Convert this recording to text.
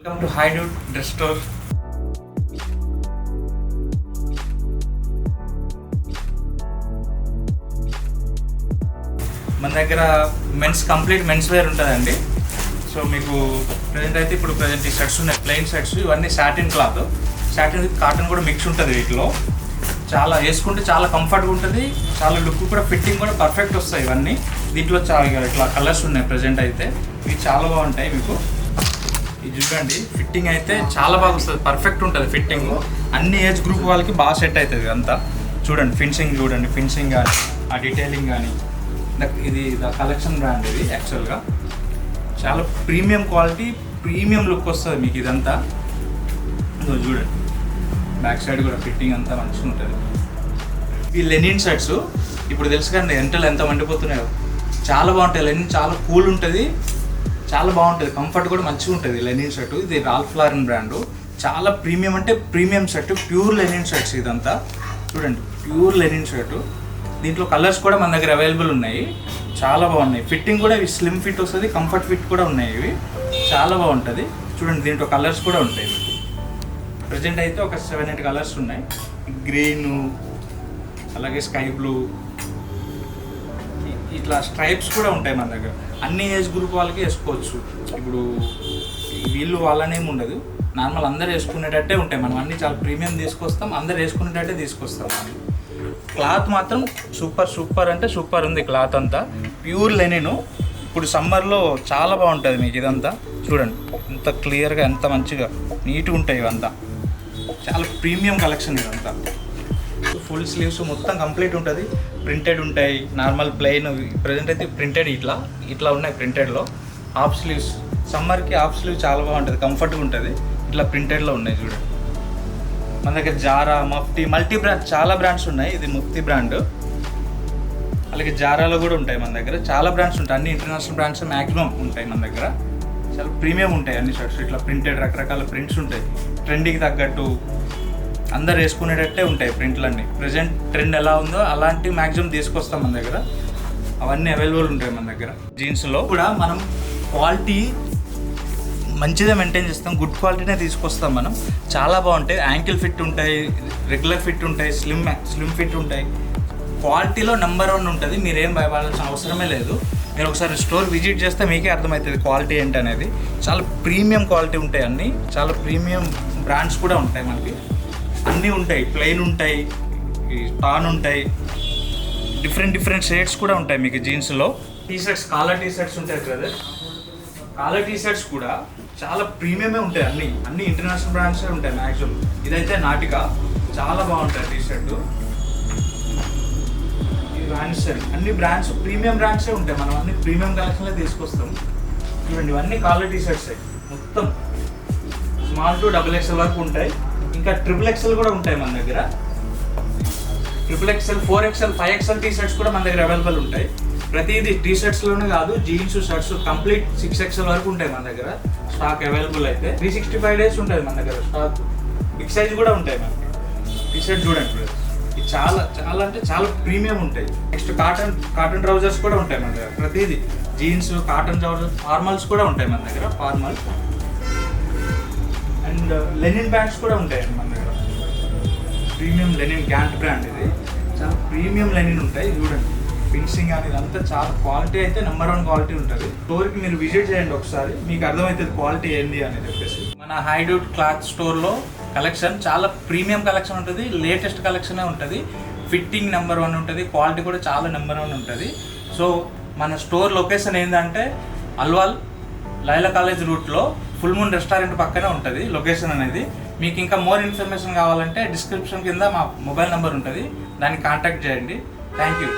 Welcome to high dude dress store. మన దగ్గర complete men's wear ఉంటుందండి. సో మీకు ప్రజెంట్ ఈ షర్ట్స్ ఉన్నాయి, ప్లెయిన్ షర్ట్స్. ఇవన్నీ satin cloth, satin with cotton కూడా మిక్స్ ఉంటుంది. వీటిలో చాలా వేసుకుంటే చాలా కంఫర్ట్గా ఉంటుంది, చాలా లుక్ కూడా, ఫిట్టింగ్ కూడా పర్ఫెక్ట్ వస్తాయి. ఇవన్నీ దీంట్లో ఇట్లా కలర్స్ ఉన్నాయి ప్రజెంట్ అయితే. ఇవి చాలా బాగుంటాయి. మీకు ఇది చూడండి, ఫిట్టింగ్ అయితే చాలా బాగా వస్తుంది, పర్ఫెక్ట్ ఉంటుంది ఫిట్టింగ్. అన్ని ఏజ్ గ్రూప్ వాళ్ళకి బాగా సెట్ అవుతుంది అంతా. చూడండి ఫినిషింగ్, చూడండి ఫినిషింగ్ కానీ, ఆ డీటెయిలింగ్ కానీ. ఇది ద కలెక్షన్ బ్రాండ్. ఇది యాక్చువల్గా చాలా ప్రీమియం క్వాలిటీ, ప్రీమియం లుక్ వస్తుంది మీకు ఇదంతా. చూడండి బ్యాక్ సైడ్ కూడా ఫిట్టింగ్ అంతా మంచిగా ఉంటుంది. ఈ లెనిన్ షర్ట్స్ ఇప్పుడు తెలుసు కానీ ఎంటలు ఎంత మండిపోతున్నాయో, చాలా బాగుంటాయి. లెనిన్ చాలా కూల్ ఉంటుంది, చాలా బాగుంటుంది, కంఫర్ట్ కూడా మంచిగా ఉంటుంది లెనిన్ షర్ట్. ఇది రాల్ఫ్ లారెన్ బ్రాండు. చాలా ప్రీమియం అంటే premium shirt, pure linen shirts ఇదంతా. చూడండి ప్యూర్ లెనిన్ షర్టు. దీంట్లో కలర్స్ కూడా మన దగ్గర అవైలబుల్ ఉన్నాయి, చాలా బాగున్నాయి. ఫిట్టింగ్ కూడా ఇవి స్లిమ్ ఫిట్ వస్తుంది, కంఫర్ట్ ఫిట్ కూడా ఉన్నాయి. ఇవి చాలా బాగుంటుంది. చూడండి దీంట్లో కలర్స్ కూడా ఉంటాయి మీకు. ప్రజెంట్ అయితే ఒక 7-8 కలర్స్ ఉన్నాయి. గ్రీను, అలాగే స్కై బ్లూ, ఇట్లా స్ట్రైప్స్ కూడా ఉంటాయి మన దగ్గర. అన్ని ఏజ్ గ్రూప్ వాళ్ళకి వేసుకోవచ్చు. ఇప్పుడు వీళ్ళు వాళ్ళనేమి ఉండదు, నార్మల్ అందరు వేసుకునేటట్టే ఉంటాయి. మనం అన్నీ చాలా ప్రీమియం తీసుకొస్తాం, అందరు వేసుకునేటట్టే తీసుకొస్తాం. క్లాత్ మాత్రం సూపర్ అంటే సూపర్ ఉంది. క్లాత్ అంతా ప్యూర్ లెనిన్. ఇప్పుడు సమ్మర్లో చాలా బాగుంటుంది మీకు ఇదంతా. చూడండి ఎంత క్లియర్గా, ఎంత మంచిగా నీట్గా ఉంటాయి ఇవంతా. చాలా ప్రీమియం కలెక్షన్ ఇదంతా. ఫుల్ స్లీవ్స్ మొత్తం కంప్లీట్ ఉంటుంది, ప్రింటెడ్ ఉంటాయి. నార్మల్ ప్లెయిన్ ప్రజెంట్ అయితే ప్రింటెడ్ ఇట్లా ఉన్నాయి. ప్రింటెడ్లో హాఫ్ స్లీవ్స్, సమ్మర్కి హాఫ్ స్లీవ్ చాలా బాగుంటుంది, కంఫర్ట్గా ఉంటుంది. ఇట్లా ప్రింటెడ్లో ఉన్నాయి చూడండి. మన దగ్గర జారా, మఫ్టీ, మల్టీ బ్రాండ్ చాలా బ్రాండ్స్ ఉన్నాయి. ఇది ముఫ్తీ బ్రాండ్, అలాగే జారాలో కూడా ఉంటాయి మన దగ్గర. చాలా బ్రాండ్స్ ఉంటాయి, అన్ని ఇంటర్నేషనల్ బ్రాండ్స్ మ్యాక్సిమం ఉంటాయి మన దగ్గర. చాలా ప్రీమియం ఉంటాయి అన్ని షర్ట్స్. ఇట్లా ప్రింటెడ్ రకరకాల ప్రింట్స్ ఉంటాయి, ట్రెండ్కి తగ్గట్టు అందరు వేసుకునేటట్టే ఉంటాయి ప్రింట్లన్నీ. ప్రజెంట్ ట్రెండ్ ఎలా ఉందో అలాంటి మ్యాక్సిమం తీసుకొస్తాం మన దగ్గర. అవన్నీ అవైలబుల్ ఉంటాయి మన దగ్గర. జీన్స్లో కూడా మనం క్వాలిటీ మంచిగా మెయింటైన్ చేస్తాం, గుడ్ క్వాలిటీనే తీసుకొస్తాం మనం. చాలా బాగుంటాయి. యాంకిల్ ఫిట్ ఉంటాయి, రెగ్యులర్ ఫిట్ ఉంటాయి, స్లిమ్ ఫిట్ ఉంటాయి. క్వాలిటీలో నెంబర్ 1 ఉంటుంది. మీరేం భయపడాల్సిన అవసరమే లేదు. మీరు ఒకసారి స్టోర్ విజిట్ చేస్తే మీకే అర్థమవుతుంది క్వాలిటీ ఏంటి అనేది. చాలా ప్రీమియం క్వాలిటీ ఉంటాయి అన్నీ. చాలా ప్రీమియం బ్రాండ్స్ కూడా ఉంటాయి మనకి. అన్నీ ఉంటాయి, ప్లెయిన్ ఉంటాయి, టాన్ ఉంటాయి, డిఫరెంట్ షేడ్స్ కూడా ఉంటాయి మీకు జీన్స్లో. టీషర్ట్స్, కాలర్ టీషర్ట్స్ ఉంటాయి కదా, కాలర్ టీషర్ట్స్ కూడా చాలా ప్రీమియమే ఉంటాయి. అన్ని ఇంటర్నేషనల్ బ్రాండ్సే ఉంటాయి మ్యాక్సిమం. ఇదైతే నాటికా, చాలా బాగుంటాయి టీషర్ట్. వ్యాన్సన్, అన్ని బ్రాండ్స్ ప్రీమియం బ్రాండ్సే ఉంటాయి. మనం అన్ని ప్రీమియం కలెక్షన్లే తీసుకొస్తాం. చూడండి ఇవన్నీ కాలర్ టీషర్ట్స్ మొత్తం. స్మాల్ టు XXL వరకు ఉంటాయి. ఇంకా XXL కూడా ఉంటాయి మన దగ్గర. XXL, 4XL, 5XL టీషర్ట్స్ కూడా మన దగ్గర అవైలబుల్ ఉంటాయి. ప్రతిదీ టీషర్ట్స్లోనే కాదు, జీన్స్, షర్ట్స్ కంప్లీట్ 6XL వరకు ఉంటాయి మన దగ్గర స్టాక్ అవైలబుల్. అయితే 365 days ఉంటుంది మన దగ్గర స్టాక్. బిగ్ సైజ్ కూడా ఉంటాయి మనకి. టీషర్ట్ చూడండి, ఇది చాలా అంటే చాలా ప్రీమియం ఉంటాయి. నెక్స్ట్ కాటన్ ట్రౌజర్స్ కూడా ఉంటాయి మన దగ్గర. ప్రతిదీ జీన్స్, కాటన్ ట్రౌజర్స్, ఫార్మల్స్ కూడా ఉంటాయి మన దగ్గర. ఫార్మల్ అండ్ లెనిన్ ప్యాంట్స్ కూడా ఉంటాయండి మన దగ్గర. Premium linen, Gant brand. ఇది చాలా ప్రీమియం లెనిన్ ఉంటాయి. చూడండి ఫినిషింగ్ అనేది అంతా చాలా క్వాలిటీ అయితే నెంబర్ 1 క్వాలిటీ ఉంటుంది. స్టోర్కి మీరు విజిట్ చేయండి ఒకసారి, మీకు అర్థమవుతుంది క్వాలిటీ ఏంటి అని చెప్పేసి. మన హైడ్యూడ్ క్లాత్ స్టోర్లో కలెక్షన్ చాలా ప్రీమియం కలెక్షన్ ఉంటుంది, లేటెస్ట్ కలెక్షనే ఉంటుంది. ఫిట్టింగ్ నెంబర్ 1 ఉంటుంది, క్వాలిటీ కూడా చాలా నెంబర్ 1 ఉంటుంది. సో మన స్టోర్ లొకేషన్ ఏంటంటే అల్వాల్ లైలా కాలేజ్ రూట్లో ఫుల్ మూన్ రెస్టారెంట్ పక్కనే ఉంటుంది లొకేషన్ అనేది. మీకు ఇంకా మోర్ ఇన్ఫర్మేషన్ కావాలంటే డిస్క్రిప్షన్ కింద మా మొబైల్ నెంబర్ ఉంటుంది, దాన్ని కాంటాక్ట్ చేయండి. Thank you.